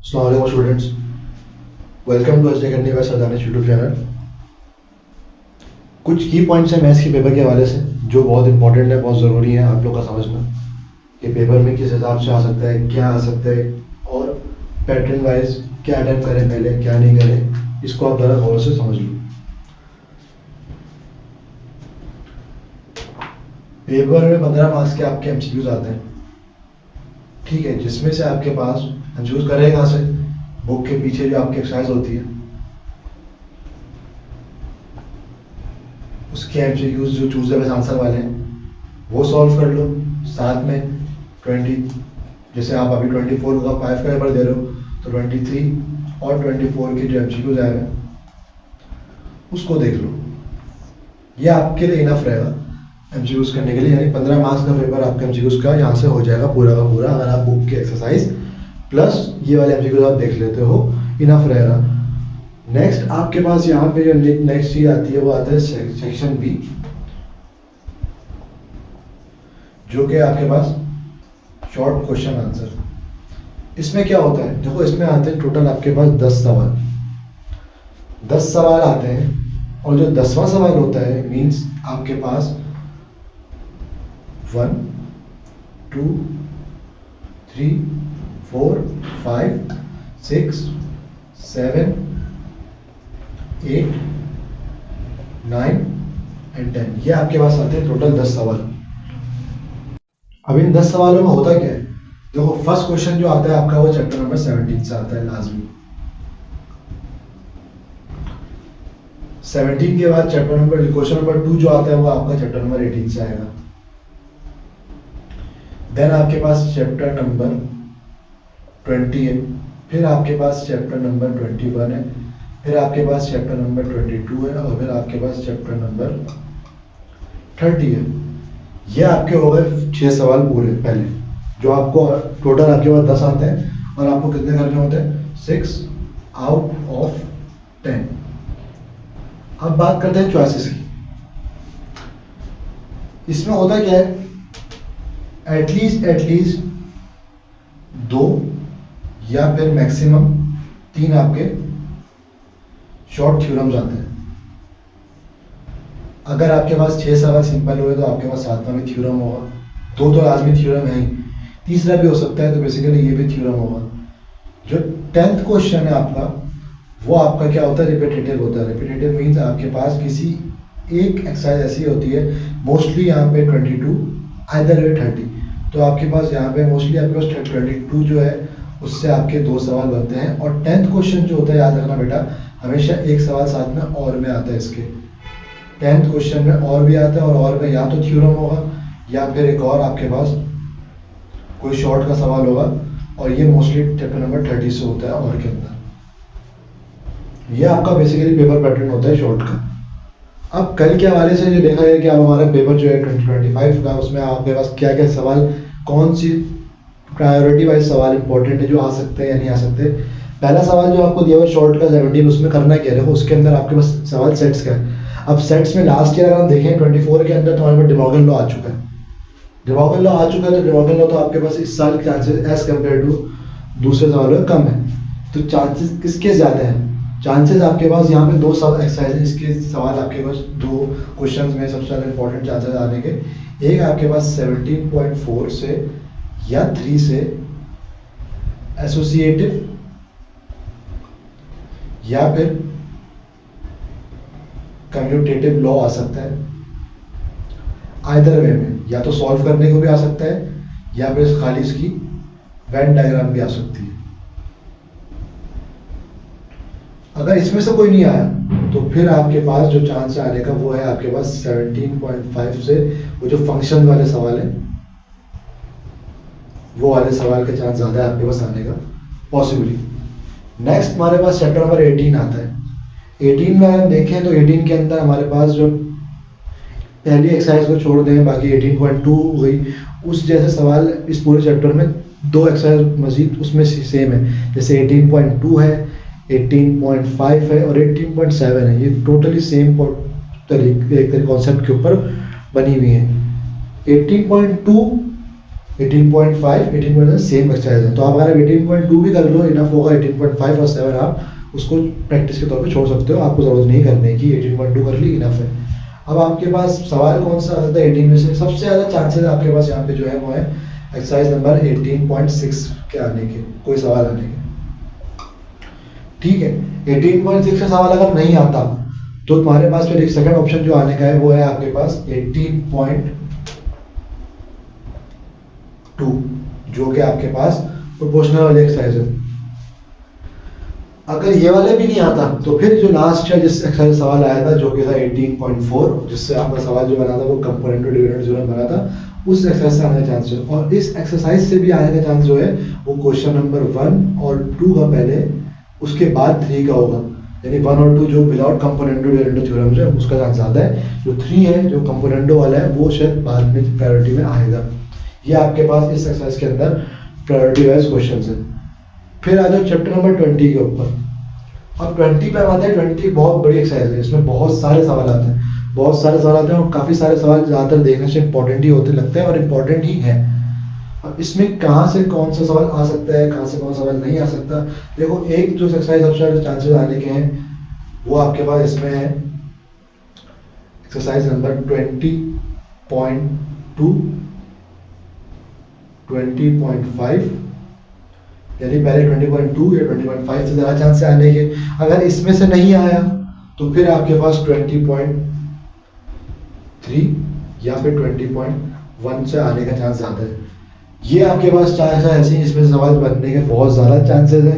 अस्सलाम वालेकुम students, welcome to H D bye सरदानिश YouTube channel. कुछ की पॉइंट्स हैं मैथ्स के पेपर के हवाले से जो बहुत इंपॉर्टेंट है, बहुत ज़रूरी है आप लोग का समझना कि पेपर में किस हिसाब से आ सकता है, क्या आ सकता है और पैटर्न वाइज क्या अटेम्प्ट करें पहले, क्या नहीं करें, इसको आप ज़रा गौर से समझ लो। पेपर में 15 मार्क्स के आपके एमसीक्यूज आते हैं, ठीक है, जिसमें से आपके पास चूज करें कहाँ से, बुक के पीछे जो आपकी एक्सरसाइज होती है उसके एमसीक्यूज जो चूज आंसर वाले हैं वो सॉल्व कर लो। साथ में 20, जैसे आप अभी 24 का 5 का पेपर दे रहे हो तो 23 और 24 के जो एमसीक्यूज आए हैं उसको देख लो। ये आपके लिए इनफ रहेगा एमसीक्यूज करने के लिए, यानी 15 मार्क्स का पेपर आपका एमसीक्यूज का यहाँ से हो जाएगा पूरा का पूरा। अगर आप बुक की एक्सरसाइज प्लस ये वाले एमसीक्यूज आप देख लेते हो, इनफ रहेगा। नेक्स्ट आपके पास यहाँ पे जो नेक्स्ट चीज आती है वो आता है सेक्शन बी, जो कि आपके पास शॉर्ट क्वेश्चन आंसर। इसमें क्या होता है, देखो इसमें आते हैं टोटल आपके पास 10 सवाल, 10 सवाल आते हैं और जो 10वां सवाल होता है मीन्स आपके पास 1 2 3 4 5 6 7 8 9 एंड 10, ये आपके पास आते हैं टोटल 10 सवाल। अब इन 10 सवालों में होता क्या है, देखो फर्स्ट क्वेश्चन जो आता है आपका वो चैप्टर नंबर 17 से आता है लाजमी। 17 के बाद चैप्टर नंबर क्वेश्चन नंबर 2 जो आता है वो आपका चैप्टर नंबर 18 से आएगा। देन आपके पास चैप्टर नंबर 20 है, फिर आपके पास चैप्टर नंबर 21 है, फिर आपके पास चैप्टर नंबर 22 है और फिर आपके पास चैप्टर नंबर 30 है। ये आपके हो गए 6 सवाल पूरे पहले, जो आपको टोटल आपके पास 10 आते हैं और आपको कितने करने होते हैं, 6 आउट ऑफ 10। अब बात करते हैं चॉइसेस की। इसमें होता क्या है, एटलीस्ट 2 या फिर मैक्सिमम 3 आपके शॉर्ट थ्योरम्स आते हैं। अगर आपके पास 6 सवाल सिंपल हुए तो आपके पास 7वां भी थ्योरम होगा, 2 तो लाजमी थ्योरम है ही, तीसरा भी हो सकता है तो बेसिकली ये भी थ्योरम होगा। जो 10th क्वेश्चन है आपका वो आपका क्या होता है, रिपीटेटिव होता है। रिपीटेटिव मीन्स आपके पास किसी एक एक्सरसाइज ऐसी होती है, मोस्टली यहाँ पे 22 आइदर 30, तो आपके पास यहाँ पे मोस्टली आपके पास 22 जो है उससे आपके 2 सवाल बनते हैं। और 10th क्वेश्चन जो होता है, याद रखना बेटा, हमेशा एक सवाल साथ में और में आता है। इसके 10th क्वेश्चन में और भी आता है और में या तो थ्योरम होगा या फिर एक और आपके पास कोई शॉर्ट का सवाल होगा, और ये मोस्टली चैप्टर नंबर 30 से होता है और के अंदर। ये आपका बेसिकली पेपर पैटर्न होता है शॉर्ट का। अब कल के हवाले से जो देखा है कि अब हमारा पेपर जो है 2025 का, उसमें आपके पास क्या क्या सवाल, कौन सी प्रायोरिटी वाइज सवाल इंपॉर्टेंट है जो आ सकते हैं या नहीं आ सकते। पहला सवाल जो आपको दिया हुआ शॉर्ट का 17, उसमें करना क्या है, उसके अंदर आपके पास सवाल सेट्स का है। अब सेट्स में लास्ट ईयर अगर हम देखें 24 के अंदर तो हमारे पास डे मॉर्गन लॉ आ चुका है। डे मॉर्गन लॉ आ चुका है तो डे मॉर्गन लॉ तो आपके पास इस साल के चांसेस एज कम्पेयर टू दूसरे सवालों में कम है। तो चांसेस किसके ज़्यादा हैं, चांसेस आपके पास यहाँ पे 2 सवाल एक्सरसाइज, इसके सवाल आपके पास 2 क्वेश्चन में सबसे ज़्यादा इंपॉर्टेंट चांसेस आने के, एक आपके पास 17.4 से या 3 से एसोसिएटिव या फिर कम्यूटेटिव लॉ आ सकता है। आइदर वे में या तो सॉल्व करने को भी आ सकता है या फिर खाली इसकी वेन डायग्राम भी आ सकती है। अगर इसमें से कोई नहीं आया तो फिर आपके पास जो चांस आने का वो है आपके पास 17.5 से, वो जो फंक्शन वाले सवाल है वो वाले सवाल के चांस ज़्यादा है आपके पास आने का पॉसिबली। नेक्स्ट हमारे पास चैप्टर नंबर 18 आता है। 18 में हम देखें तो 18 के अंदर हमारे पास जो पहली एक्सरसाइज को छोड़ दें, बाकी 18.2 हो गई, उस जैसे सवाल इस पूरे चैप्टर में 2 एक्सरसाइज मजीद उसमें सेम है। जैसे 18.2 है, 18.5 है और 18.7 है। ये टोटली सेम तरीके कॉन्सेप्ट के ऊपर बनी हुई है। 18.2 18.5, 18.5 सेम एक्सरसाइज है, तो आप अगर 18.2 भी कर लो इनफ होगा। 18.5 और 7 आप उसको प्रैक्टिस के तौर पे छोड़ सकते हो, आपको ज़रूरत नहीं करने की। 18.2 कर ली इनफ है। अब आपके पास सवाल कौन सा आता है 18 में से? सबसे ज़्यादा चांसेस आपके पास यहाँ पे जो है वो है एक्सरसाइज नंबर 18.6 के आने के, कोई सवाल आने के। ठीक है, 18.6 का सवाल अगर नहीं आता तो तुम्हारे पास फिर एक सेकंड ऑप्शन जो आने का है वो है आपके पास 18.2, जो कि आपके पास प्रोपोर्शनल वाले एक्सरसाइज है। अगर ये वाले भी नहीं आता तो फिर जो लास्ट है जिस एक्सरसाइज सवाल आया था जो कि था 18.4, जिससे आपका सवाल जो बना था वो कंपोनेंट डिविडेंड जो बना था, उस एक्सरसाइज से आने का चांस है। और इस एक्सरसाइज से भी आने का चांस जो है वो क्वेश्चन नंबर 1 और 2 का पहले, उसके बाद 3 का होगा। यानी 1 और 2 जो विदाउट कंपोनेंटो डिविडेंड थ्योरम है उसका चांस ज़्यादा है। जो 3 है जो कंपोनेंटो वाला है वो शायद बाद में प्रायोरिटी में आएगा। ये आपके पास इस एक्सरसाइज के अंदर प्रायोरिटी वाइज क्वेश्चन है। फिर आ जाओ चैप्टर नंबर 20 के ऊपर। अब 20 पे आते हैं। 20 बहुत बड़ी एक्सरसाइज है, इसमें बहुत सारे सवाल आते हैं, बहुत सारे सवाल आते हैं और काफ़ी सारे सवाल ज़्यादातर देखने से इंपॉर्टेंट ही होते लगते हैं और इम्पॉर्टेंट ही है। अब इसमें कहाँ से कौन सा सवाल आ सकता है, कहाँ से कौन सा सवाल नहीं आ सकता। देखो, एक जो एक्सरसाइज सबसे ज़्यादा चांसेस आने के हैं वो आपके पास इसमें है एक्सरसाइज नंबर 20.2, 20.5, यानी पहले 20.2 या 20.5 से ज़्यादा चांस आने के। अगर इसमें से नहीं आया तो फिर आपके पास 20.3 या फिर 20.1 से आने का चांस ज़्यादा है। ये आपके पास चांस है ऐसे ही इसमें सवाल बनने के बहुत ज़्यादा चांसेस हैं।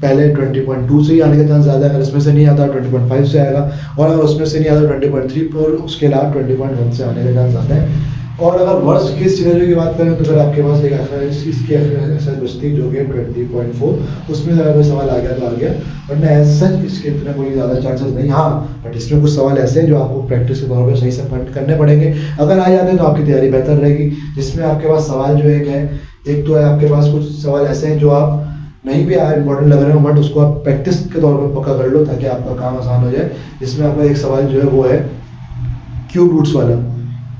पहले 20.2 से ही आने का चांस ज़्यादा है, अगर इसमें से नहीं आता 20.5 से आएगा, और अगर उसमें से नहीं आता 20.3 पर उसके अलावा 20.1 से आने का चांस ज़्यादा है। और अगर वर्स्ट केस सिनेरियो की बात करें तो फिर आपके पास एक इसकी एक्सरसाइज बचती जो कि 20.4, उसमें अगर कोई सवाल आ गया तो आ गया, वरना एज सच इसके इतने कोई ज़्यादा चांसेस नहीं। हाँ, बट इसमें कुछ सवाल ऐसे हैं जो आपको प्रैक्टिस के तौर पर सही से करने पड़ेंगे। अगर आ जाते हैं तो आपकी तैयारी बेहतर रहेगी। जिसमें आपके पास सवाल जो एक है, एक तो है आपके पास कुछ सवाल ऐसे हैं जो आप नहीं भी इंपॉर्टेंट लग रहे हो बट उसको आप प्रैक्टिस के तौर पर पक्का कर लो ताकि आपका काम आसान हो जाए। जिसमें आपका एक सवाल जो है वो है क्यूब रूट्स वाला।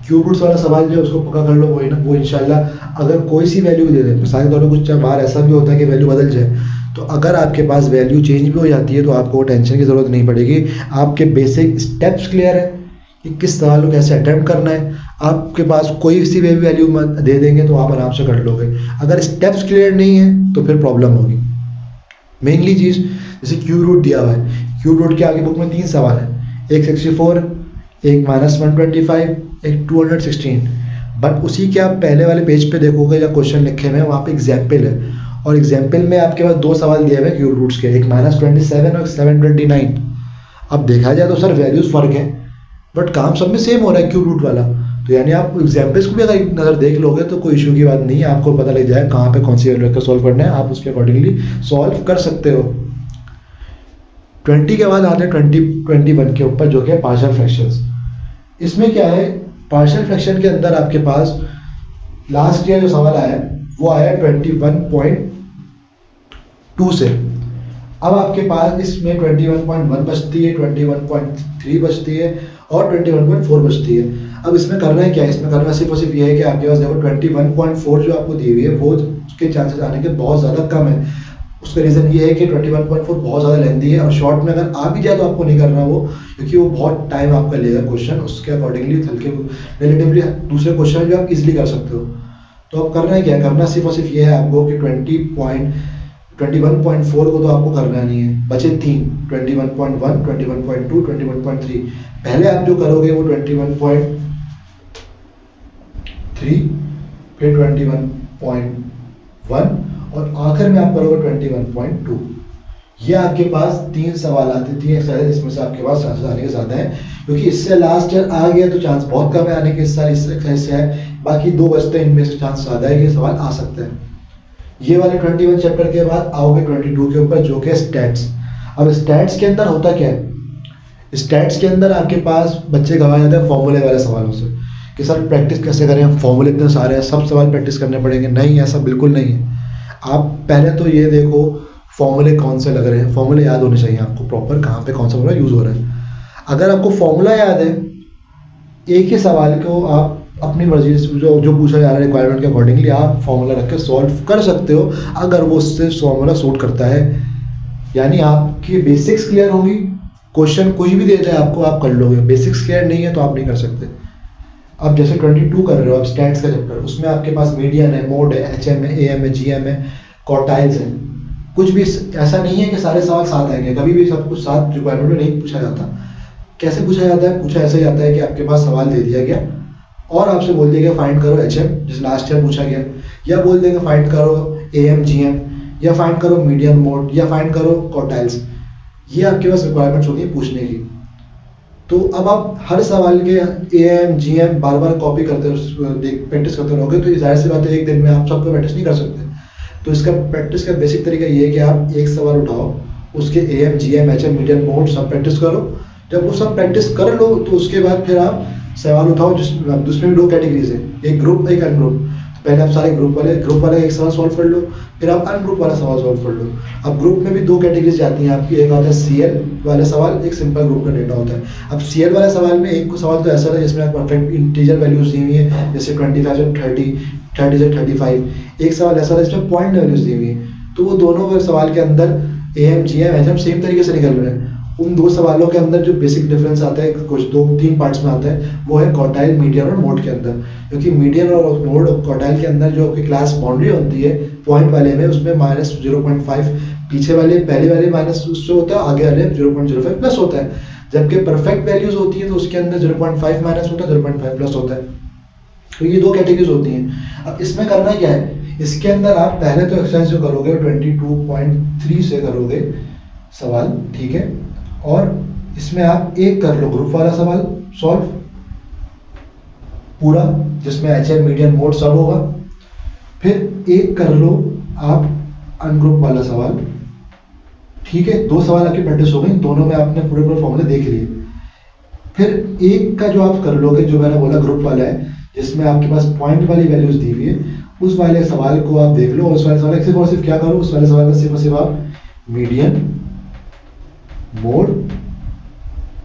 क्यूब रूट्स वाला सवाल जो है उसको पक्का कर लो। वो इंशाल्लाह अगर कोई सी वैल्यू दे दे, मिसाल के तौर पर कुछ बार ऐसा भी होता है कि वैल्यू बदल जाए, तो अगर आपके पास वैल्यू चेंज भी हो जाती है तो आपको टेंशन की ज़रूरत नहीं पड़ेगी। आपके बेसिक स्टेप्स क्लियर है कि किस सवाल को कैसे अटेम्प्ट करना है। आपके पास कोई सी भी वैल्यू दे देंगे तो आप आराम से कर लोगे। अगर स्टेप्स क्लियर नहीं है तो फिर प्रॉब्लम होगी। मेनली चीज़ जैसे क्यूब रूट दिया हुआ है, क्यूब रूट के आगे बुक में 3 सवाल है, एक 64, एक -125, एक 216। बट उसी के आप पहले वाले पेज पे देखोगे या क्वेश्चन लिखे हुए हैं वहाँ पे एग्जाम्पल है, और एग्जाम्पल में आपके पास 2 सवाल दिए हुए हैं क्यूब रूट्स के, एक -27 और 729। अब देखा जाए तो सर वैल्यूज फर्क है बट काम सब में सेम हो रहा है क्यूब रूट वाला। तो यानी आप एग्जाम्पल्स को भी अगर एक नज़र देख लोगे तो कोई इशू की बात नहीं है, आपको पता लग जाए कहाँ पे कौन सी वैल्यू रखकर सॉल्व करना है, आप उसके अकॉर्डिंगली सॉल्व कर सकते हो। 20 के बाद आते हैं 21 के ऊपर जो कि है पार्शियल फ्रैक्शंस। इसमें क्या है, पार्शियल फ्रैक्शन के अंदर आपके पास लास्ट ईयर जो सवाल आया वो आया 21.2 से। अब आपके पास इसमें 21.1 बचती है, 21.3 बचती है और 21.4 बचती है। अब इसमें करना है क्या है, इसमें करना सिर्फ और सिर्फ ये है कि आपके पास देखो 21.4 जो आपको दी हुई है वो उसके चांसेस आने के बहुत ज़्यादा कम है। उसका रीज़न ये है कि 21.4 बहुत ज़्यादा लेंथी है और शॉर्ट में अगर आ भी जाए तो आपको नहीं करना वो, क्योंकि वो बहुत टाइम आपका लेगा क्वेश्चन। उसके अकॉर्डिंगली हल्के रिलेटिवली दूसरे क्वेश्चन जो आप इजीली कर सकते हो। तो अब करना है क्या, करना सिर्फ और सिर्फ ये है आपको कि 21.4 को तो आपको करना नहीं है, बचे 3 21.1, 21.2, 21.3। पहले आप जो करोगे वो 21.3, फिर 21.1 और आखिर में आप करोगे 21.2। ये आपके पास 3 सवाल आते हैं, 3 एक्सरसाइज, इसमें से आपके पास चांसेस आने के ज़्यादा हैं क्योंकि इससे लास्ट ईयर आ गया तो चांस बहुत कम है आने के। इस साल इस एक्सरसाइज से है, बाकी 2 बचते हैं, इनमें से चांस ज़्यादा है कि सवाल आ सकते हैं। ये वाले 21 चैप्टर के बाद आओगे 22 के ऊपर जो कि स्टैट्स। अब स्टैट्स के अंदर होता क्या है, स्टैट्स के अंदर आपके पास बच्चे घबरा जाते हैं फॉर्मूले वाले सवालों से कि सर प्रैक्टिस कैसे करें, फॉर्मूले इतने सारे हैं, सब सवाल प्रैक्टिस करने पड़ेंगे। नहीं, ऐसा बिल्कुल नहीं है। आप पहले तो ये देखो फॉर्मूले कौन से लग रहे हैं, फॉर्मूले याद होने चाहिए आपको प्रॉपर, कहाँ पे कौन सा फॉर्मूला यूज़ हो रहा है। अगर आपको फॉर्मूला याद है, एक ही सवाल को आप अपनी मर्जी से जो जो पूछा जा रहा है रिक्वायरमेंट के अकॉर्डिंगली आप फॉर्मूला रख के सॉल्व कर सकते हो, अगर वो उससे फॉर्मूला सूट करता है। यानी आपकी बेसिक्स क्लियर होंगी, क्वेश्चन कोई भी दे जाए आपको आप कर लोगे, बेसिक्स क्लियर नहीं है तो आप नहीं कर सकते। अब जैसे 22 कर रहे हो आप स्टैट्स का चैप्टर, उसमें आपके पास मीडियन है, मोड है, एचएम है, एएम है, जीएम है, क्वार्टाइल्स है। कुछ भी ऐसा नहीं है कि सारे सवाल साथ आएंगे, कभी भी सब कुछ साथ रिक्वायरमेंट में नहीं पूछा जाता। कैसे पूछा जाता है? पूछा ऐसे जाता है कि आपके पास सवाल दे दिया गया और आपसे बोल दिया गया फाइंड करो एचएम, जिस लास्ट ईयर पूछा गया, या बोल देंगे फाइंड करो एएम जीएम, या फाइंड करो मीडियन मोड, या फाइंड करो क्वार्टाइल्स। ये आपके पास रिक्वायरमेंट्स होती है पूछने की। तो अब आप हर सवाल के am GM bar bar copy करते प्रैक्टिस करते रहोगे तो जाहिर सी बात है एक दिन में आप सबको प्रैक्टिस नहीं कर सकते। तो इसका प्रैक्टिस का बेसिक तरीका ये है कि आप एक सवाल उठाओ, उसके am GM HM medium mode सब प्रैक्टिस करो। जब वो सब प्रैक्टिस कर लो तो उसके बाद फिर आप सवाल उठाओ जिसमें भी दो कैटेगरीज है, एक ग्रुप एक अनग्रुप। पहले आप सारे ग्रुप वाले एक सवाल सॉल्व कर लो, फिर आप अनग्रुप वाला सवाल सॉल्व कर लो। अब ग्रुप में भी दो कैटेगरीज जाती हैं आपकी, एक होता है सीएल वाला सवाल, एक सिंपल ग्रुप का डेटा होता है। अब सीएल वाले सवाल में एक सवाल तो ऐसा था जिसमें परफेक्ट इंटीजर वैल्यूज दी हुई है, जैसे 25 से 30, 30 से 35। एक सवाल ऐसा था जिसमें पॉइंट वैल्यूज दी हुई है। तो वो दोनों सवाल के अंदर एएम जीएम एचएम सेम तरीके से निकल रहे हैं। उन दो सवालों के अंदर जो बेसिक डिफरेंस आता है, कुछ 2-3 पार्ट्स में आता है, वो है क्वार्टाइल, मीडियन और मोड के अंदर। क्योंकि मीडियन और मोड और क्वार्टाइल के अंदर जो आपकी क्लास बाउंड्री होती है पॉइंट वाले में, उसमें -0.5 पीछे वाले पहले वाले माइनस उससे होता है, आगे वाले 0.05 प्लस होता है। जबकि परफेक्ट वैल्यूज होती है तो उसके अंदर 0.5 माइनस होता है, 0.5 प्लस होता है। तो ये दो कैटेगरीज होती हैं। अब इसमें करना क्या है, इसके अंदर आप पहले तो एक्सरसाइज जो करोगे 22.3 से करोगे सवाल, ठीक है। और इसमें आप एक कर लो ग्रुप वाला सवाल सॉल्व पूरा, जिसमें एचएम मीडियन मोड सब होगा। फिर एक कर लो आप अनग्रुप वाला सवाल, ठीक है। दो सवाल आपकी प्रैक्टिस हो गई, दोनों में आपने पूरे फॉर्मूले देख लिए। फिर एक का जो आप कर लोगे, जो मैंने बोला ग्रुप वाला है, जिसमें आपके पास पॉइंट वाली वैल्यूज दी हुई है, उस वाले सवाल को आप देख लो। और उस वाले सवाल सिर्फ और सिर्फ क्या करो, उस वाले सवाल में सिर्फ और सिर्फ आप मीडियन मोड,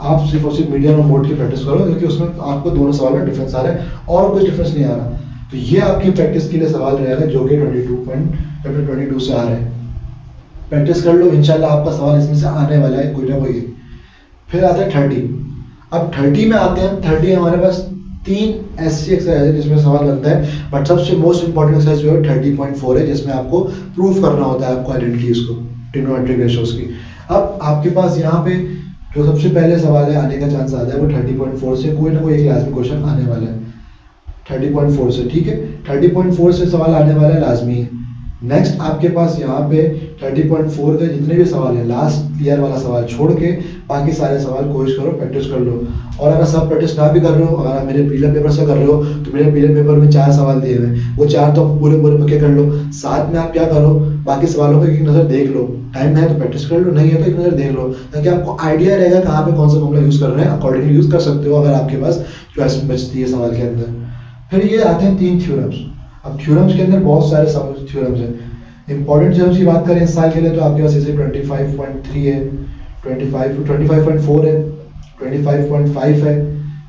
आप सिर्फ और सिर्फ मीडियन और मोड की प्रैक्टिस करो, क्योंकि उसमें आपको दोनों सवाल में डिफरेंस आ रहा है और कुछ डिफरेंस नहीं आ रहा। तो ये आपकी प्रैक्टिस के लिए सवाल रहेगा जो कि 22 से आ रहे हैं। प्रैक्टिस कर लो, इंशाल्लाह आपका सवाल इसमें से आने वाला है कोई ना कोई। फिर आता है 30। अब 30 में आते हैं। 30 हमारे पास 3 ऐसी एक्सरसाइज है जिसमें सवाल बनता है, बट सबसे मोस्ट इंपॉर्टेंट एक्सरसाइज जो है 30.4 है, जिसमें आपको प्रूफ करना होता है आपको आइडेंटिटीज को, ट्रिग्नोमेट्रिक रेशियोज की। अब आपके पास यहाँ पे जो सबसे पहले सवाल है आने का चांस आता है वो 30.4 से, कोई ना कोई एक लाजमी क्वेश्चन आने वाला है 30.4 से, ठीक है। 30.4 से सवाल आने वाला है, लाजमी है। नेक्स्ट आपके पास यहाँ पे 30.4 के जितने भी सवाल है, लास्ट ईयर वाला सवाल छोड़ के बाकी सारे सवाल कोशिश करो प्रैक्टिस कर लो। और अगर सब प्रैक्टिस ना भी कर रहे हो, अगर आप मेरे प्रीलिम पेपर से कर रहे हो तो मेरे प्रीलिम पेपर में 4 सवाल दिए हुए हैं, वो 4 तो पूरे पक्के कर लो। साथ में आप क्या करो, बाकी सवालों को एक नज़र देख लो, टाइम है तो प्रैक्टिस कर लो, नहीं है तो एक नज़र देख लो, ताकि आपको आइडिया रहेगा कहाँ पे कौन सा फॉर्मूला यूज़ कर रहे हैं, अकॉर्डिंगली यूज़ कर सकते हो अगर आपके पास चॉइस बचती है सवाल के अंदर। फिर ये आते हैं 3 थ्योरम्स। अब थ्योरम्स के अंदर बहुत सारे थ्योरम्स हैं। इंपॉर्टेंट थ्योरम्स की बात करें इस साल के लिए तो आपके पास जैसे 25.3 है, 25.4 है, 25.5 है।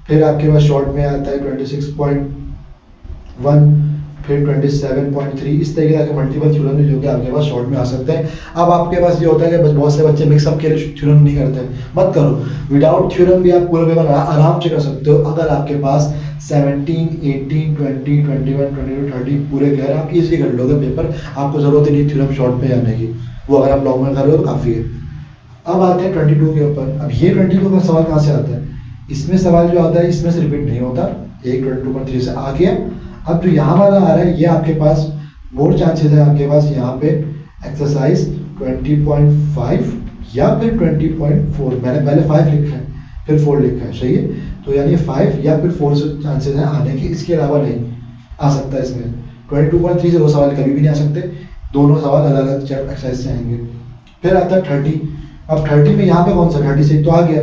फिर आपके पास शॉर्ट में आता है 26.1, फिर 27.3। इस तरीके के मल्टीपल थ्योरम जो कि आपके पास शॉर्ट में आ सकते हैं। अब आपके पास ये होता है कि बहुत से बच्चे मिक्सअप के लिए थ्योरम नहीं करते, मत करो। विदाउट थ्योरम भी आप पूरा पेपर आराम से कर सकते हो अगर आपके पास 17, 18, 20, 21, 22, 30 पूरे क्लियर, आप इजीली कर लोगे पेपर। आपको जरूरत ही नहीं थ्योरम शॉर्ट में जाने की, वो अगर आप लॉन्ग में कर रहे हो तो काफ़ी है। अब आते हैं 22 के ऊपर। अब ये 22 का सवाल कहाँ से आता है, इसमें सवाल जो आता है इसमें से रिपीट नहीं होता, एक 22.3 से आ गया। अब जो यहाँ वाला आ रहा है ये आपके पास मोर चांसेस है, आपके पास यहाँ पे एक्सरसाइज 20.5 या फिर 20.4, मैंने पहले 5 लिखा है फिर 4 लिखा है, सही है। तो यानी 5 या फिर 4 से चांसेस हैं आने के, इसके अलावा नहीं आ सकता इसमें। 22.3 से 2 सवाल कभी भी नहीं आ सकते, दोनों सवाल अलग अलग एक्सरसाइज से आएंगे। फिर आता है 30। अब 30 में यहाँ पे कौन सा 30 से तो आ गया।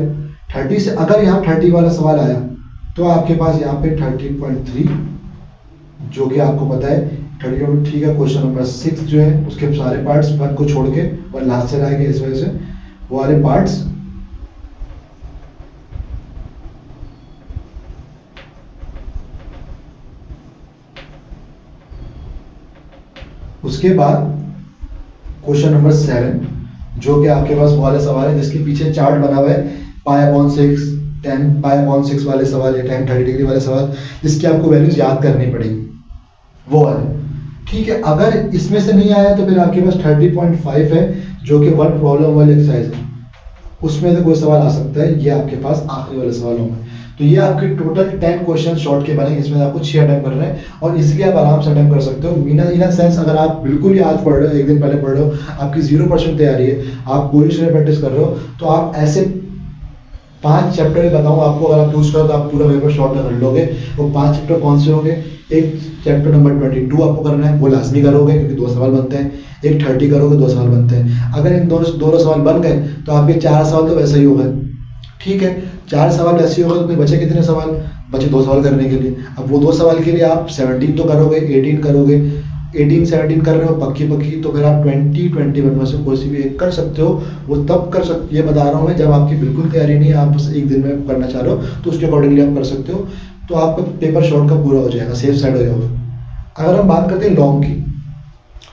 30 से अगर यहाँ 30 वाला सवाल आया तो आपके पास यहाँ पे 30.3, जो कि आपको पता है 30.3 का क्वेश्चन नंबर 6 जो है उसके सारे पार्ट्स 1 को छोड़ के 1 लास्ट से आएंगे, इस वजह से वो वाले पार्ट्स उसके बाद क्वेश्चन नंबर 7, जो कि आपके पास वो वाला सवाल है जिसके पीछे चार्ट बना हुआ है, π/6, tan π/6 वाले सवाल या tan 30 डिग्री वाले सवाल, जिसकी आपको वैल्यूज याद करनी पड़ेगी, वो वाले। ठीक है, अगर इसमें से नहीं आया तो फिर आपके पास 30.5 है, जो कि वर्ड प्रॉब्लम वाली एक्सरसाइज है, उसमें से कोई सवाल आ सकता है। ये आपके पास आखिरी वाले सवाल होंगे। तो ये आपके टोटल 10 क्वेश्चन शॉर्ट के बनेंगे, इसमें आपको 6 अटेम्प्ट करना है और इसलिए आप आराम से अटेम्प्ट कर सकते हो। इन सेंस अगर आप बिल्कुल ही आज पढ़ रहे हो, एक दिन पहले पढ़ रहे हो, आपकी 0% तैयारी है, आप पूरी तरह प्रैक्टिस कर रहे हो, तो आप ऐसे 5 चैप्टर बताऊँ आपको, अगर आप यूज करो तो आप पूरा पेपर शॉर्ट में कर लोगे। वो 5 चैप्टर कौन से होंगे? एक चैप्टर नंबर 22 आपको करना है, वो लाजमी करोगे क्योंकि 2 सवाल बनते हैं। एक 30 करोगे, 2 सवाल बनते हैं। अगर इन दोनों सवाल बन गए तो आपके 4 सवाल तो वैसे ही हो गए। ठीक है, 4 सवाल ऐसे ही हो गए, तो बचे कितने सवाल? बचे 2 सवाल करने के लिए। अब वो 2 सवाल के लिए आप 17 तो करोगे, 18 करोगे। 18-17 कर रहे हो पक्की, तो फिर आप 20-21 में से कोई सी भी एक कर सकते हो। वो तब कर सकते, ये बता रहा हूँ मैं, जब आपकी बिल्कुल तैयारी नहीं है, आप बस एक दिन में करना चाह रहे हो, तो उसके अकॉर्डिंगली आप कर सकते हो। तो आपका पेपर शॉर्ट का पूरा हो जाएगा, सेफ साइड हो जाओगे। अगर हम बात करते हैं लॉन्ग की,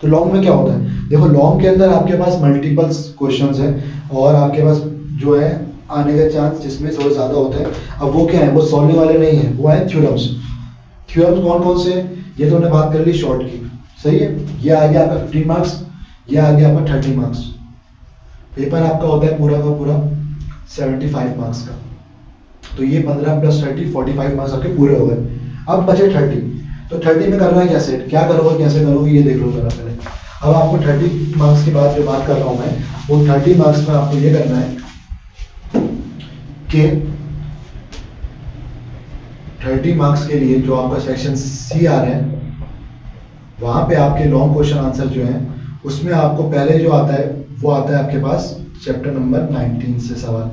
तो लॉन्ग में क्या होता है? देखो, लॉन्ग के अंदर आपके पास मल्टीपल क्वेश्चंस है और आपके पास जो है आने का चांस जिसमें थोड़ा ज़्यादा होता है। अब वो क्या है? वो सॉल्विंग वाले नहीं है, वो है थ्योरम्स। थ्योरम्स कौन कौन से? ये तो हमने बात कर ली शॉर्ट की, सही है। ये आ गया आपका 15 मार्क्स, ये आ गया आपका 30 मार्क्स। पेपर आपका होता है पूरा का पूरा 75 मार्क्स का, तो ये 15 + 30 45 मार्क्स आपके पूरे हो गए। अब बचे 30, तो 30 में करना है कैसे? क्या करोगे, कैसे करोगे, ये देख लो जरा पहले। अब आपको 30 मार्क्स के बाद जो बात कर रहा हूँ मैं, वो 30 मार्क्स में आपको ये करना है कि 30 मार्क्स के लिए जो आपका सेक्शन सी आ रहे हैं, वहां पे आपके लॉन्ग क्वेश्चन आंसर जो हैं, उसमें आपको पहले जो आता है वो आता है आपके पास चैप्टर नंबर 19 से सवाल।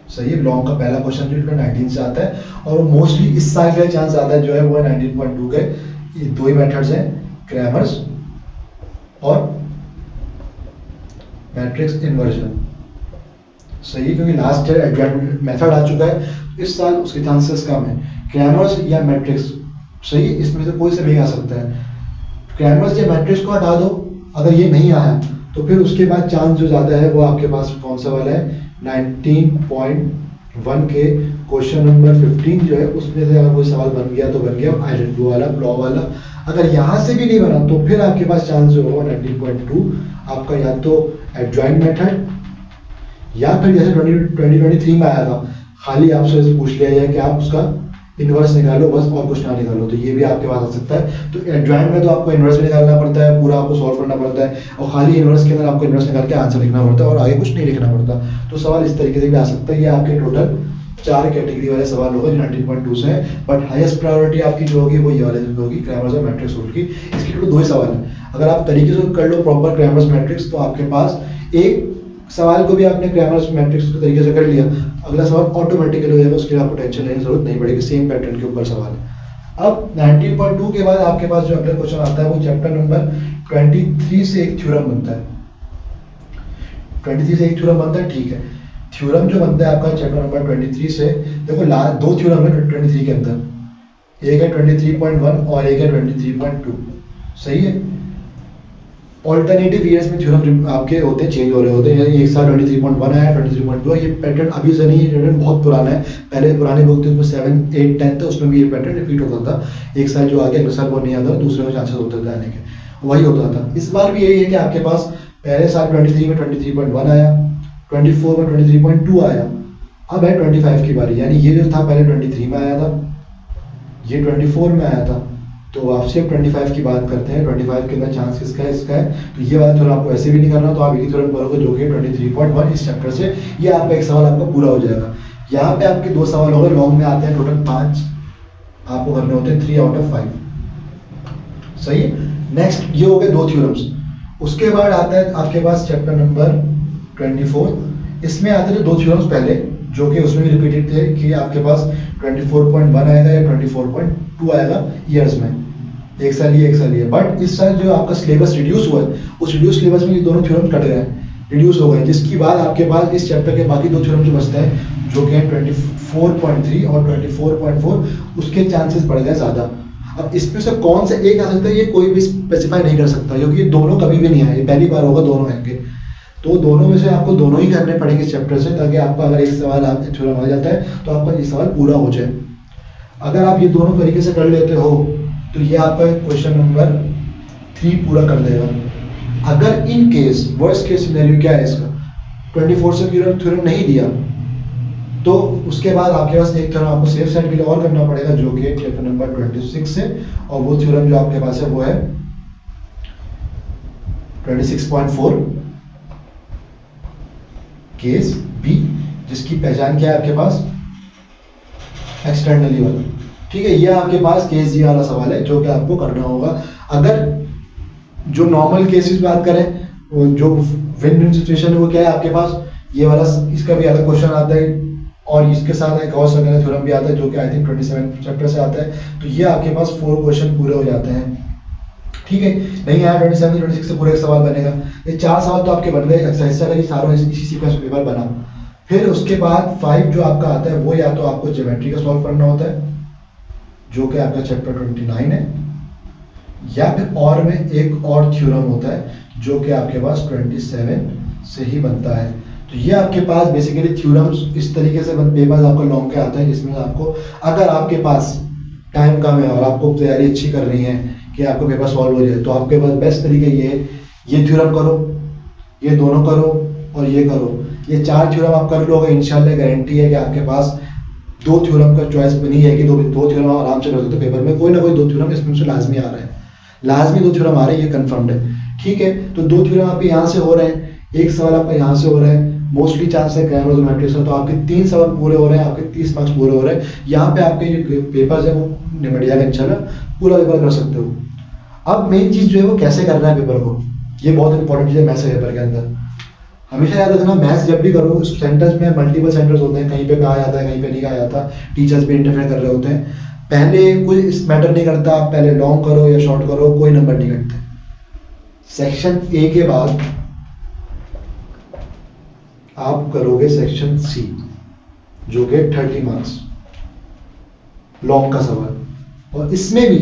सही है, लॉन्ग का पहला क्वेश्चन जो 19 से आता है और मोस्टली इस साल का चांस आता है जो है वो 19.2 के। ये 2 ही मेथड्स हैं, ग्रामर्स और मैट्रिक्स इन्वर्जन। सही है, क्योंकि लास्ट ईयर एडवांस मेथड आ चुका है, इस साल उसके चांसेस कम है। ग्रामर्स या मैट्रिक्स, सही है, इसमें से कोई से भी आ सकता है। ग्रामर्स या मैट्रिक्स को हटा दो, अगर ये नहीं आया तो फिर उसके बाद चांस जो ज़्यादा है वो आपके पास कौन सा वाला है? 19.1 के क्वेश्चन नंबर 15 जो है, उसमें से अगर कोई सवाल बन गया तो बन गया, आइडेंटिटी वाला, लॉ वाला। अगर यहाँ से भी नहीं बना तो फिर आपके पास चांस जो होगा 19.2 आपका या तो एडजॉइंट मेथड, या फिर जैसे 2023 में आया था, खाली आपसे पूछ लिया जाए कि आप उसका इन्वर्स निकालो बस और कुछ ना निकालो, तो ये भी आपके पास आ सकता है। तो एडजॉइंट में तो आपको इन्वर्स भी निकालना पड़ता है, पूरा आपको सॉल्व करना पड़ता है, और खाली इन्वर्स के अंदर आपको इन्वर्स निकाल के आंसर लिखना पड़ता है और आगे कुछ नहीं लिखना पड़ता। तो सवाल इस तरीके से भी आ सकता है। ये आपके टोटल 4 कैटेगरी वाले सवाल होगा जो 19.2 से है, बट हाईएस्ट प्रायोरिटी आपकी जो होगी वो ये वाले जो होगी, ग्रामर्स और मैट्रिक्स रूल की। इसके टोटल 2 ही सवाल है। अगर आप तरीके से कर लो प्रॉपर ग्रामर्स मैट्रिक्स, तो आपके पास एक सवाल को भी आपने ग्रामर्स मैट्रिक्स के तरीके से कर लिया, अगला सवाल ऑटोमेटिकली हो जाएगा, उसके लिए आपको टेंशन लेने की जरूरत नहीं पड़ेगी, सेम पैटर्न के ऊपर सवाल है। अब 19.2 के बाद आपके पास जो अगला क्वेश्चन आता है वो चैप्टर नंबर 23 से एक थ्योरम बनता है। 23 से एक थ्योरम बनता है, ठीक है। थ्योरम जो बनता है आपका चैप्टर नंबर 23 से, देखो 2 थ्योरम है 23 के अंदर, एक है 23.1 और एक है 23.2, सही है। ऑल्टरनेटिव ईयर्स में थ्योरम आपके होते हैं, चेंज हो रहे होते हैं। एक साल 23.1 आया, 23.2, ये पैटर्न अभी से नहीं है, पैटर्न बहुत पुराना है। पहले पुराने बुक थे उसमें 7, 8, 10 था, उसमें भी ये पैटर्न रिपीट होता था। एक साल जो आगे अगले साल वो नहीं आता, दूसरे में चांसेस होते थे आने के, वही होता था। इस बार भी यही है कि आपके पास पहले साल 23 में 23.1 आया, 24 में 23.2 आया, अब है 25 की बारी। यानी ये जो था पहले 23 में आया था, ये 24 में आया था, तो आपसे 25 की बात करते हैं। 25 के अंदर चांस किसका है? इसका है। तो ये वाला थोड़ा आपको ऐसे भी नहीं करना, तो आप एक ही थोड़ा करोगे जो कि 23.1 इस चैप्टर से, ये आपका एक सवाल आपका पूरा हो जाएगा। यहाँ पे आपके 2 सवाल हो गए, लॉन्ग में आते हैं टोटल 5, आपको करने होते हैं 3 आउट ऑफ 5, सही है। नेक्स्ट ये हो गए 2 थ्योरम्स। उसके बाद आता है आपके पास चैप्टर नंबर 24, इसमें आते थे 2 थ्योरम्स पहले, जो कि उसमें भी रिपीटेड थे कि आपके पास 24.1 आएगा या 24.2 आएगा ईयर्स में, एक साल ये। बट इस साल जो आपका सिलेबस रिड्यूस हुआ है, उस रिड्यूस सिलेबस में ये दोनों थ्योरम कट गए, रिड्यूस हो गए, जिसकी बाद आपके पास इस चैप्टर के बाकी 2 थ्योरम जो बचते हैं, जो कि 24.3 और 24.4, उसके चांसेस बढ़ गए ज़्यादा। अब इसमें से कौन सा एक आ सकता है ये कोई भी स्पेसिफाई नहीं कर सकता, क्योंकि ये दोनों कभी भी नहीं आए, पहली बार होगा दोनों आएंगे। तो दोनों में से आपको दोनों ही करने पड़ेंगे इस चैप्टर से, ताकि आपका अगर एक सवाल आप थ्योरम आ जाता है तो आपका ये सवाल पूरा हो जाए। अगर आप ये दोनों तरीके से कर लेते हो तो ये आपका क्वेश्चन नंबर 3 पूरा कर देगा। अगर in case worst case scenario क्या है इसका, 24 से थ्योरम नहीं दिया तो उसके बाद आपके पास एक थ्योरम आपको सेफ साइड के लिए और करना पड़ेगा, जो कि चैप्टर नंबर 26 से, और वो थ्योरम जो आपके पास है वो है 26.4 केस बी, जिसकी पहचान क्या है आपके पास, एक्सटर्नली वाला। ठीक है, ये आपके पास केस जी वाला सवाल है जो कि आपको करना होगा। अगर जो नॉर्मल केसेस बात करें, वो जो विन विन सिचुएशन है वो क्या है आपके पास, ये वाला इसका भी अलग क्वेश्चन आता है, और इसके साथ एक और सर्कल थ्योरम भी आता है जो कि आई थिंक 27 चैप्टर से आता है। तो ये आपके पास 4 क्वेश्चन पूरे हो जाते हैं। ठीक है, नहीं आया 27 26 से पूरे एक सवाल बनेगा, ये 4 सवाल तो आपके बन गए एक्सरसाइज से, अगर ये सारों इसी सीक्वेंस पेपर बना। फिर उसके बाद 5 जो आपका आता है वो या तो आपको ज्योमेट्री का सॉल्व करना होता है जो कि आपका चैप्टर 29 है, या फिर और में एक और थ्योरम होता है जो कि आपके पास 27 से ही बनता है। तो ये आपके पास बेसिकली थ्योरम्स इस तरीके से पेपर्स आपको लॉन्ग के आते हैं, जिसमें आपको अगर आपके पास टाइम कम है और आपको तैयारी अच्छी कर रही है कि आपको पेपर सॉल्व हो जाए, तो आपके पास बेस्ट तरीके ये थ्योरम करो, ये दोनों करो और ये करो। ये 4 थ्योरम आप कर लोगे, इंशाल्लाह गारंटी है कि आपके पास 2 थ्योरम का चॉइस बनी है कि दो थ्योरम आप आराम से कर सकते हो। पेपर में कोई ना कोई 2 थ्योरम इसमें से लाजमी आ रहे हैं, लाजमी 2 थ्योरम आ रहे हैं, ये कंफर्म्ड है। ठीक है, तो 2 थ्योरम आपके यहाँ से हो रहे हैं, एक सवाल आपका यहाँ से हो रहा है, मोस्टली चांस है ग्रामर मैट्रिक्स का, तो आपके 3 सवाल पूरे हो रहे हैं, आपके 30 मार्क्स पूरे हो रहे हैं। यहाँ पे आपके जो पेपर्स है वो निपट जाएगा इंशाल्लाह, पूरा पेपर कर सकते हो। अब मेन चीज जो है वो कैसे करना है पेपर को, ये बहुत इंपॉर्टेंट चीज है मैथ्स पेपर के अंदर। हमेशा याद रखना, मैथ्स जब भी करो सेंटर्स में मल्टीपल सेंटर्स होते हैं, कहीं पे कहा जाता है कहीं पे नहीं कहा जाता, टीचर्स भी इंटरफेयर कर रहे होते हैं। पहले कुछ मैटर नहीं करता, आप पहले लॉन्ग करो या शॉर्ट करो, कोई नंबर नहीं कटते। सेक्शन ए के बाद आप करोगे सेक्शन सी जो कि 30 मार्क्स लॉन्ग का सवाल, और इसमें भी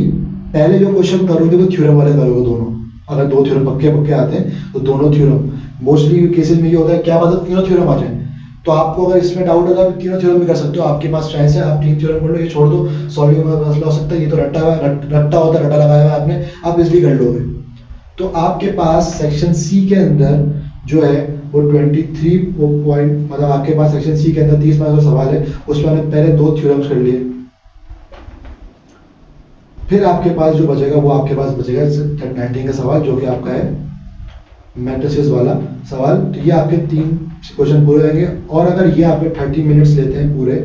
पहले जो क्वेश्चन करोगे वो थ्योरम वाले करोगे दोनों। अगर 2 थ्योरम पक्के आते हैं तो दोनों थ्योरम, मोस्टली केसेस में ये होता है क्या पता तीनों थ्योरम आ जाए, तो आपको अगर इसमें डाउट होगा तो तीनों थ्योरम भी कर सकते हो, आपके पास चॉइस है, आप 3 थ्योरम कर लो, ये छोड़ दो, सॉल्विंग में मसला हो सकता है, ये तो रट्टा होता है, रट्टा लगाया हुआ आपने, आप इसलिए कर लोगे। तो आपके पास सेक्शन सी के अंदर जो है वो 23 पॉइंट, मतलब आपके पास सेक्शन सी के अंदर 30 मार्क्स का सवाल है, उसमें हमने पहले 2 थ्योरम्स कर लिए। फिर आपके पास जो बचेगा वो आपके पास बचेगा 19 का सवाल जो कि आपका है मैट्रिसेस वाला सवाल। तो ये आपके 3 क्वेश्चन पूरे होंगे, और अगर ये आपके 30 मिनट्स लेते हैं पूरे,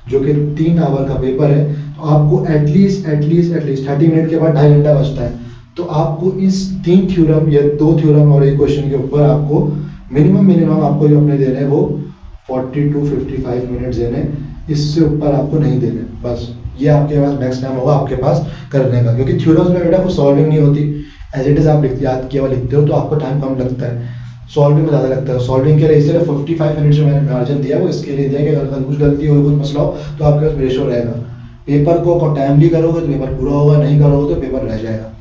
जो कि 3 आवर का पेपर है, तो आपको एटलीस्ट 30 मिनट के बाद 2.5 घंटा बचता है। तो आपको इस 3 थ्योरम या 2 थ्योरम और एक क्वेश्चन के ऊपर आपको मिनिमम आपको जो अपने देने वो 40 to 55 मिनट देने, इससे ऊपर आपको नहीं देने। बस ये आपके पास मैक्स टाइम होगा आपके पास करने का, क्योंकि थ्योरम्स में बेटा कुछ सॉल्विंग नहीं होती, एज इट इज आप याद किया हुआ लिखते हो तो आपको टाइम कम लगता है, सॉल्विंग में ज़्यादा लगता है। सॉल्विंग के लिए इसलिए 45 मिनट जो मैंने मार्जिन दिया वो इसके लिए दिया कि अगर कुछ गलती हो कुछ मसला हो तो आपके पास रेशो रहेगा। पेपर को टाइमली करोगे तो पेपर पूरा होगा, नहीं करोगे तो पेपर रह जाएगा।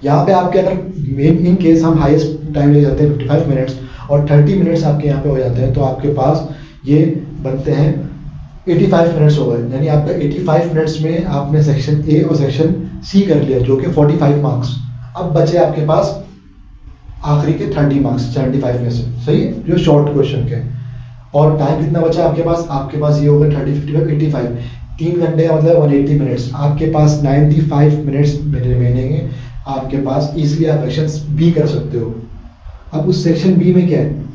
यहाँ पे आपके अगर इन केस हम हाईएस्ट टाइम ले जाते हैं 55 मिनट्स और 30 मिनट्स आपके यहाँ पे हो जाते हैं, तो आपके पास ये बनते हैं 85 मिनट्स हो गए। यानी आपका 85 मिनट्स में आपने सेक्शन ए और सेक्शन सी कर लिया जो कि 45 मार्क्स। अब बचे आपके पास आखिरी के 30 मार्क्स 75 में से, सही है, जो शॉर्ट क्वेश्चन के। और टाइम कितना बचा आपके पास? आपके पास ये होगा 30, 55, 85, 3 घंटे का मतलब 180 मिनट्स। आपके पास 95 मिनट्स रिमेनिंग है आपके पास, इसलिए आप सेक्शन बी कर सकते हो। अब उस सेक्शन बी में क्या है,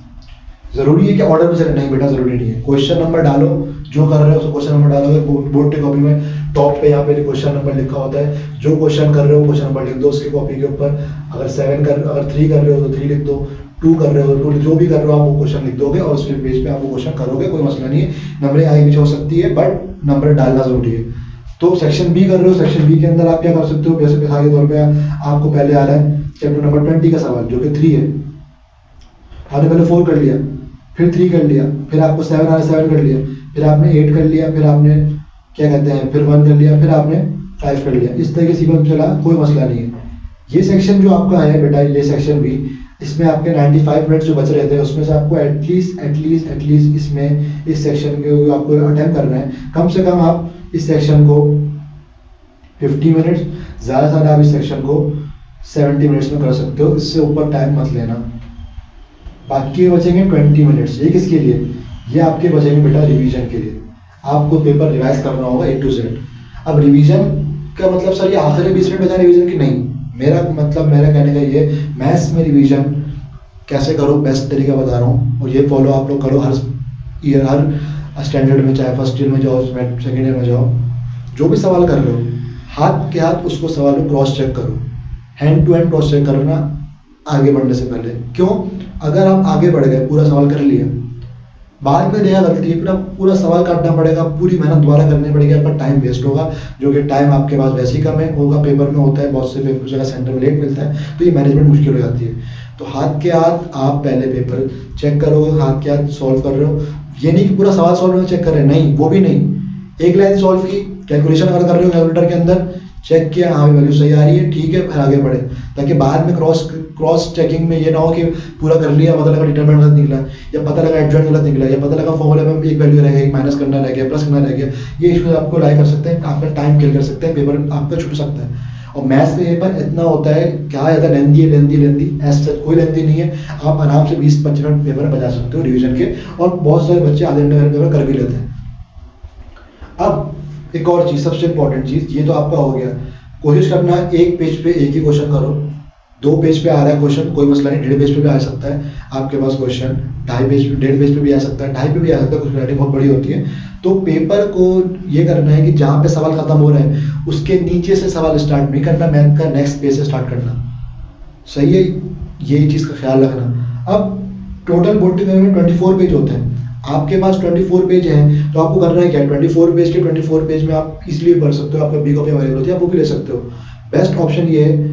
जरूरी है कि ऑर्डर में चलना? नहीं बेटा, जरूरी नहीं है। क्वेश्चन नंबर डालो, जो कर रहे हो क्वेश्चन नंबर डालोगे बोर्ड की कॉपी में, टॉप पे यहाँ पे क्वेश्चन नंबर लिखा होता है, जो क्वेश्चन कर रहे हो क्वेश्चन नंबर लिख दो उसकी कॉपी के ऊपर। अगर 3 कर रहे हो तो 3 लिख दो, 2 कर रहे हो तो 2, जो भी कर रहे हो आप वो क्वेश्चन लिख दोगे और उसके पेज पे आप वो क्वेश्चन करोगे, कोई मसला नहीं है। नंबरिंग आगे पीछे हो सकती है बट नंबर डालना जरूरी है। तो सेक्शन बी कर रहे हो, सेक्शन बी के अंदर आप क्या कर सकते हो, जैसे मिसाल के तौर पे आपको पहले आ रहा है चैप्टर नंबर 20 का सवाल जो कि 3 है, आपने पहले 4 कर लिया, फिर 3 कर लिया, फिर आपको 7 आ रहा है 7 कर लिया, फिर आपने 8 कर लिया, फिर आपने क्या कहते हैं फिर 1 कर लिया, फिर आपने 5 कर लिया, इस तरह के सीक्वेंस चला, कोई मसला नहीं है। ये सेक्शन जो आपका है बेटा, ये सेक्शन भी, इसमें आपके 95 मिनट्स जो बच रहे थे उसमें से आपको एटलीस्ट इसमें इस सेक्शन के आपको अटेम्प्ट करना है, कम से कम आप इस सेक्शन को 50 मिनट्स, ज़्यादा से ज़्यादा आप इस सेक्शन को 70 मिनट्स में कर सकते हो, इससे ऊपर टाइम मत लेना। बाकी बचेंगे 20 मिनट्स, ये किसके लिए? ये आपके बचेंगे बेटा रिवीजन के लिए। आपको पेपर रिवाइज करना होगा A to Z। अब रिवीजन का मतलब सर ये आखिरी 20 मिनट बचा रिवीजन की? नहीं, मेरा कहने का ये, मैथ्स में रिवीजन कैसे करो बेस्ट तरीका बता रहा हूँ, और ये फॉलो आप लोग करो हर ईयर, हर स्टैंडर्ड में, चाहे फर्स्ट ईयर में जाओ, सेकेंड ईयर में जाओ, जो भी सवाल कर रहे हो हाथ के हाथ उसको सवाल को क्रॉस चेक करो, hand to hand cross check करना आगे बढ़ने से पहले। क्यों? अगर आप आगे बढ़ गए, पूरा सवाल कर लिया, बाद में देखा गलती है, फिर आप पूरा सवाल काटना पड़ेगा, पूरी मेहनत दोबारा करनी पड़ेगी, आपका टाइम वेस्ट होगा, जो कि टाइम आपके पास वैसे ही कम है होगा, पेपर में होता है, बहुत से पेपर जगह सेंटर में लेट मिलता है, तो ये मैनेजमेंट मुश्किल हो जाती है। तो हाथ के हाथ आप पहले पेपर चेक करो, हाथ के हाथ सॉल्व कर रहे हो, ये नहीं कि पूरा सवाल सॉल्व में चेक कर रहे हैं, नहीं, वो भी नहीं, एक लाइन सॉल्व की, कैलकुलेशन अगर कर रहे हो कैलकुलेटर के अंदर, चेक किया, हाँ वैल्यू सही आ रही है, ठीक है, फिर आगे बढ़े, ताकि बाद में क्रॉस चेकिंग में ये ना हो कि पूरा कर लिया, पता लगा डिटरमिनेंट गलत निकला, या पता लगा एडजॉइंट गलत निकला, या पता लगा फॉर्मूला में एक वैल्यू रह गई, माइनस करना रह गया, प्लस करना रह गया, ये इश्यूज आपको लाई कर सकते हैं, आपका टाइम किल कर सकते हैं, पेपर आपका छूट सकता है। और मैथ्स में पेपर इतना होता है, क्या ज़्यादा लेंदी है, ऐसा कोई लेंदी नहीं है, आप आराम से 20-25 मिनट पेपर बचा सकते हो रिविजन के, और बहुत सारे बच्चे आधे घंटे पेपर कर भी लेते हैं। अब एक और चीज़, सबसे इंपॉर्टेंट चीज़, ये तो आपका हो गया, कोशिश करना एक पेज पे एक ही क्वेश्चन करो, 2 पेज पे आ रहा है क्वेश्चन, कोई मसला नहीं, 1.5 पेज पे भी आ सकता है आपके पास क्वेश्चन, 1.5 पेज पे भी आ सकता है, 2.5 पे भी आ सकता है, कुछ राइटिंग बहुत बड़ी होती है। तो पेपर को ये करना है कि जहाँ पे सवाल खत्म हो रहा है उसके नीचे से सवाल स्टार्ट नहीं करना, मैथ का नेक्स्ट पेज से स्टार्ट करना, सही है, यही चीज़ का ख्याल रखना। अब टोटल बोर्ड में 24 पेज होते हैं, आपके पास 24 पेज हैं, तो आपको करना है क्या, 24 पेज के 24 पेज में आप इसलिए पढ़ सकते हो, आपका बी कॉपी अवेलेबल होती है, आप वो भी ले सकते हो। बेस्ट ऑप्शन ये है,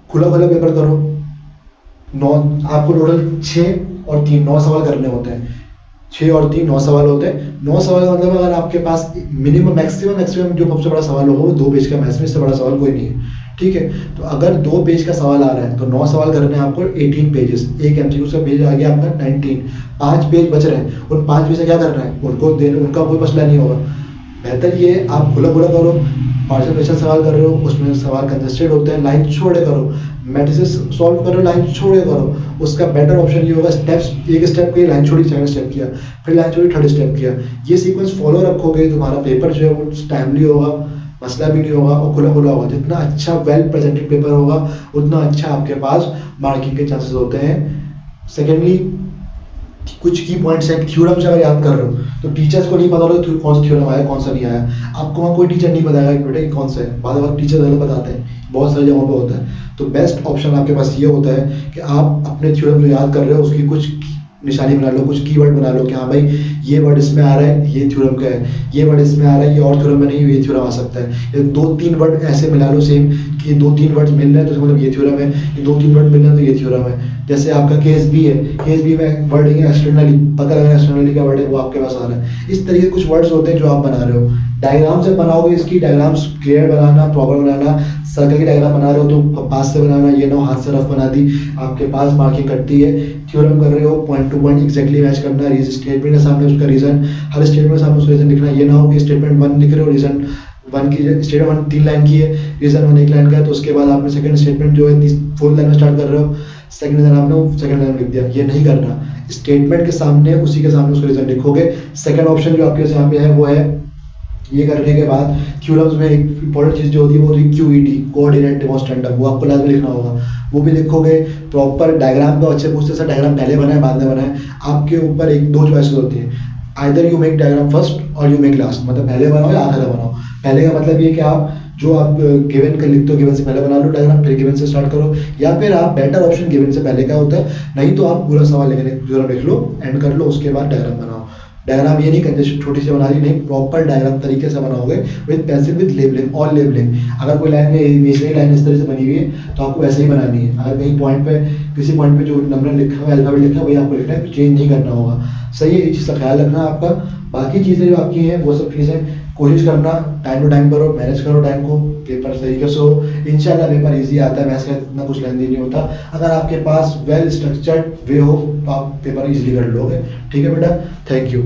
खुला पेपर करो, 9, आपको टोटल 6 और 3 9 सवाल करने होते हैं, 6 और 3 9 सवाल होते हैं। 9 सवाल का मतलब अगर आपके पास मैक्सिमम जो सबसे बड़ा सवाल होगा वो 2 पेज का, मैथ्स में इससे बड़ा सवाल कोई नहीं है, ठीक है। तो अगर 2 पेज का सवाल आ रहा है तो 9 सवाल करने हैं आपको, 18 पेजेस, एक MCQ का पेज आ गया आपका 19, 5 पेज बच रहे हैं, उन 5 पेज से क्या करना है, उनको देने, उनका कोई मसला नहीं होगा। बेहतर ये आप खुला करो, पार्शियल क्वेश्चन सवाल कर रहे हो उसमें सवाल कंजेस्टेड होते हैं, लाइन छोड़े करो, मैट्रिसेस सॉल्व कर रहे हो, लाइन छोड़े करो, उसका बेटर ऑप्शन ये होगा, स्टेप्स, एक स्टेप की लाइन छोड़ी, सेकंड स्टेप किया, फिर लाइन छोड़ी, थर्ड स्टेप किया, ये सीक्वेंस फॉलो रखोगे, तुम्हारा पेपर जो है वो टाइमली होगा, मसला भी नहीं होगा और खुला होगा। जितना अच्छा वेल प्रेजेंटेड पेपर होगा उतना अच्छा आपके पास मार्किंग के चांसेस होते हैं। सेकेंडली, कुछ की पॉइंट्स हैं, थ्योरम से अगर याद कर रहे हो तो टीचर्स को नहीं पता होगा कौन सा थ्योरम आया कौन सा नहीं आया, आपको वहाँ कोई टीचर नहीं बताएगा कि बेटा कौन सा है, बाद में टीचर अलग बताते हैं, बहुत सारी जगहों पे होता है। तो बेस्ट ऑप्शन आपके पास ये होता है कि आप अपने थ्योरम जो याद कर रहे हो उसकी कुछ निशानी बना लो, कुछ कीवर्ड बना लो कि हाँ भाई ये वर्ड इसमें आ रहा है, ये थ्योरम का है, ये वर्ड इसमें आ रहा है, ये और थ्योरम में नहीं, ये थ्योरम आ सकता है। ये 2-3 वर्ड ऐसे मिला लो सेम कि 2-3 वर्ड्स मिल रहे हैं तो मतलब ये थ्योरम है, ये 2-3 वर्ड मिल रहे हैं तो ये थ्योरम है। जैसे आपका केस बी है, केस बी में वर्डिंग है एक्सटर्नली, पता लगा एक्सटर्नली का वर्ड है वो आपके पास आ रहा है। इस तरीके के कुछ वर्ड्स होते हैं जो आप बना रहे हो। डायग्राम से बनाओगे, इसकी डायग्राम्स क्लियर बनाना, प्रॉपर बनाना, सर्कल की डायग्राम बना रहे हो तो पास से बनाना, ये ना हाथ से रफ बना दी, आपके पास मार्किंग कटती है। थ्योरम कर रहे हो, point two point exactly match करना, स्टेटमेंट के सामने उसका रीजन, हर स्टेटमेंट के सामने उसका रीजन लिखना, ये ना हो कि स्टेटमेंट 1 लिख रहे हो, रीजन 1 की स्टेटमेंट 1 3 लाइन की है, रीजन 1 1 लाइन का है, तो उसके बाद आपने सेकंड स्टेटमेंट जो है 4 लाइन में स्टार्ट कर रहे हो, सेकंड रीजन आपने सेकंड लाइन में लिख दिया, ये नहीं करना। स्टेटमेंट के सामने उसी के सामने उसका रीजन लिखोगे। सेकंड ऑप्शन जो आपके यहाँ पे है वो है, ये करने के बाद थ्योरम्स में एक इंपॉर्टेंट चीज जो होती है वो होती है QED, कोऑर्डिनेट डेमोन्स्ट्रेंडम, वो आपको लास्ट में लिखना होगा, वो भी लिखोगे। प्रॉपर डायग्राम का अच्छे पूछते सर डायग्राम पहले बनाए बाद में बनाए, आपके ऊपर 1-2 चॉइसेस होती है, either you make diagram first और यू मेक लास्ट, मतलब पहले बनाओ या आखिर बनाओ। पहले का मतलब ये कि आप जो आप गिवन का लिखते हो, गिवन से पहले बना लो डायग्राम, फिर गिवन से स्टार्ट करो, या फिर आप बेटर ऑप्शन गिवन से पहले का होता है, नहीं तो आप पूरा सवाल लिख लो, एंड कर लो, उसके बाद डायग्राम बनाओ। डायग्राम ये नहीं करते छोटी सी बना दी, नहीं, प्रॉपर डायग्राम तरीके से बनाओगे with pencil, with labelling, all labelling. अगर कोई लाइन में इमेजनरी लाइन इस तरह से बनी हुई है तो आपको वैसे ही बनानी है। अगर कहीं पॉइंट पे, किसी पॉइंट पे जो नंबर लिखा हुआ है, अल्फाबेट लिखा है, वही आपको लिखना है, चेंज नहीं करना होगा। सही है, इस चीज़ का ख्याल रखना आपका। बाकी चीज़ें जो आपकी हैं वो सब चीज़ें कोशिश करना, टाइम टू टाइम करो, मैनेज करो टाइम को, पेपर तरीके से हो, इंशाल्लाह पेपर इजी आता है, वैसे इतना कुछ लेंदी नहीं होता। अगर आपके पास वेल स्ट्रक्चर्ड वे हो तो आप पेपर इजीली कर लोगे। ठीक है बेटा, थैंक यू।